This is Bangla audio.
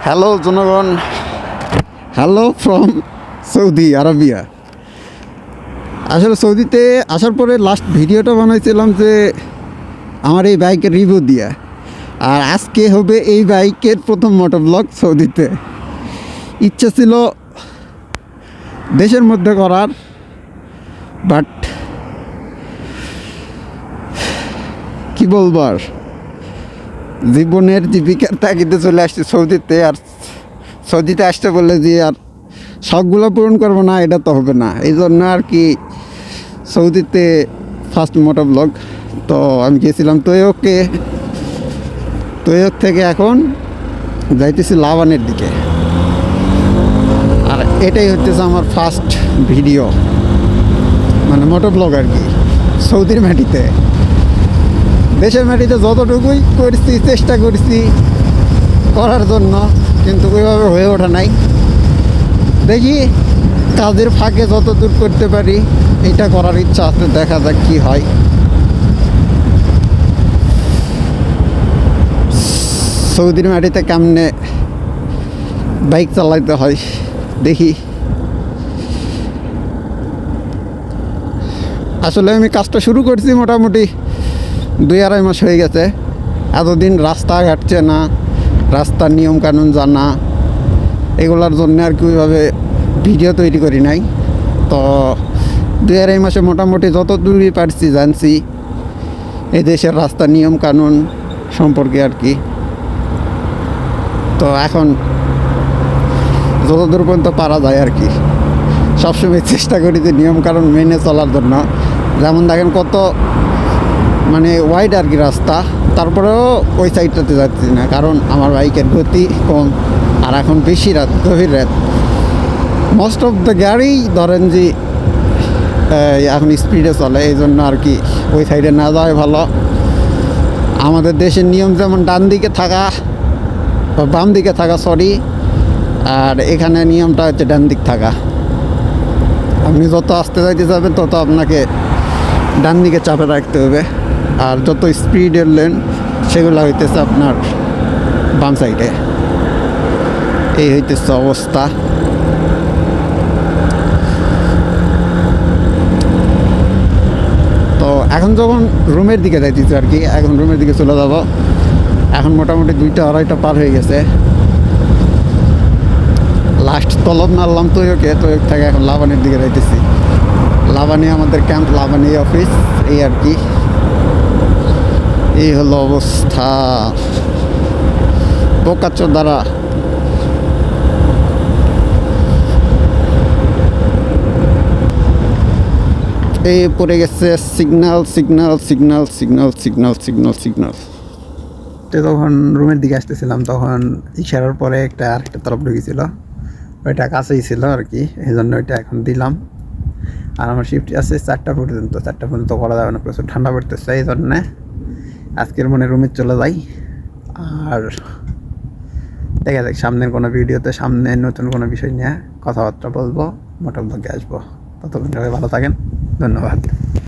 হ্যালো জনগণ, হ্যালো ফ্রম সৌদি আরবিয়া। আসলে সৌদিতে আসার পরে লাস্ট ভিডিওটা বানাইছিলাম যে আমার এই বাইকের রিভিউ দিয়া, আর আজকে হবে এই বাইকের প্রথম মোটো ব্লগ সৌদিতে। ইচ্ছা ছিল দেশের মধ্যে করার, বাট কি বলবো, আর জীবনের জীবিকার তাগিদে চলে আসছে সৌদিতে। আর সৌদিতে আসতে বললে যে আর শখগুলো পূরণ করবো না, এটা তো হবে না। এই জন্য আর কি সৌদিতে ফার্স্ট মোটো ব্লগ। তো আমি গিয়েছিলাম তৈয়ক থেকে এখন যাইতেছি লাবানের দিকে। আর এটাই হচ্ছে আমার ফার্স্ট ভিডিও, মানে মোটো ব্লগ আর কি, সৌদির মাটিতে। দেশের মাটিতে যতটুকুই করেছি, চেষ্টা করেছি করার জন্য, কিন্তু ওইভাবে হয়ে ওঠা নাই। দেখি কাজের ফাঁকে যত দূর করতে পারি এটা করার ইচ্ছা আছে, দেখা যাক কি হয়। সৌদির মাটিতে কেমনে বাইক চালাইতে হয় দেখি। আসলে আমি কাজটা শুরু করছি মোটামুটি 2-2.5 মাস হয়ে গেছে। এতদিন রাস্তাঘাট চেনা, রাস্তার নিয়মকানুন জানা, এগুলোর জন্য আর কি ওইভাবে ভিডিও তৈরি করি নাই। তো 2-2.5 মাসে মোটামুটি যত দূরই পারছি জানছি এই দেশের রাস্তার নিয়মকানুন সম্পর্কে আর কি। তো এখন যতদূর পর্যন্ত পারা যায় আর কি, সবসময় চেষ্টা করি যে নিয়মকানুন মেনে চলার জন্য। যেমন দেখেন কত মানে ওয়াইড আর কি রাস্তা, তারপরেও ওই সাইডটাতে যাচ্ছি না, কারণ আমার বাইকের গতি কম। আর এখন বেশি রাত, গভীর রাত, মোস্ট অফ দ্য গাড়ি ধরেন যে এখন স্পিডে চলে, এই জন্য আর কি ওই সাইডে না যাওয়াই ভালো। আমাদের দেশের নিয়ম যেমন ডান দিকে থাকা বা বাম দিকে থাকা, সরি, আর এখানে নিয়মটা হচ্ছে ডান দিক থাকা। আপনি যত আস্তে যাইতে যাবেন তত আপনাকে ডান দিকে চাপে রাখতে হবে, আর যত স্পিডের লেন সেগুলো হইতেছে আপনার বাম সাইডে। এই হইতেছে অবস্থা। তো এখন যখন রুমের দিকে যাইতেছি আর কি, এখন রুমের দিকে চলে যাব। এখন মোটামুটি 2টা-2.5টা পার হয়ে গেছে। লাস্ট তলব মারলাম তৈয়ক থেকে এখন লাবানের দিকে যাইতেছি। লাবানি আমাদের ক্যাম্প, লাবানি অফিস, এই আর কি। এই হলো অবস্থা। বোকাচোর দ্বারা এই পড়ে গেছে সিগন্যাল। তো তখন রুমের দিকে আসতেছিলাম, তখন ইশারার পরে আরেকটা তরফ ঢুকেছিল, ওইটা কাছেই ছিল আর কি, এই জন্য ওইটা এখন দিলাম। আর আমার শিফট আছে 4টা পর্যন্ত করা যাবে না, প্রচুর ঠান্ডা পড়তেছে। এই জন্যে আজকের মনে রুমে চলে যাই। আর দেখা যাক সামনের কোনো ভিডিওতে, সামনে নতুন কোনো বিষয় নিয়ে কথাবার্তা বলবো, মোটো ব্লগে আসবো। ততক্ষণ সবাই ভালো থাকেন, ধন্যবাদ।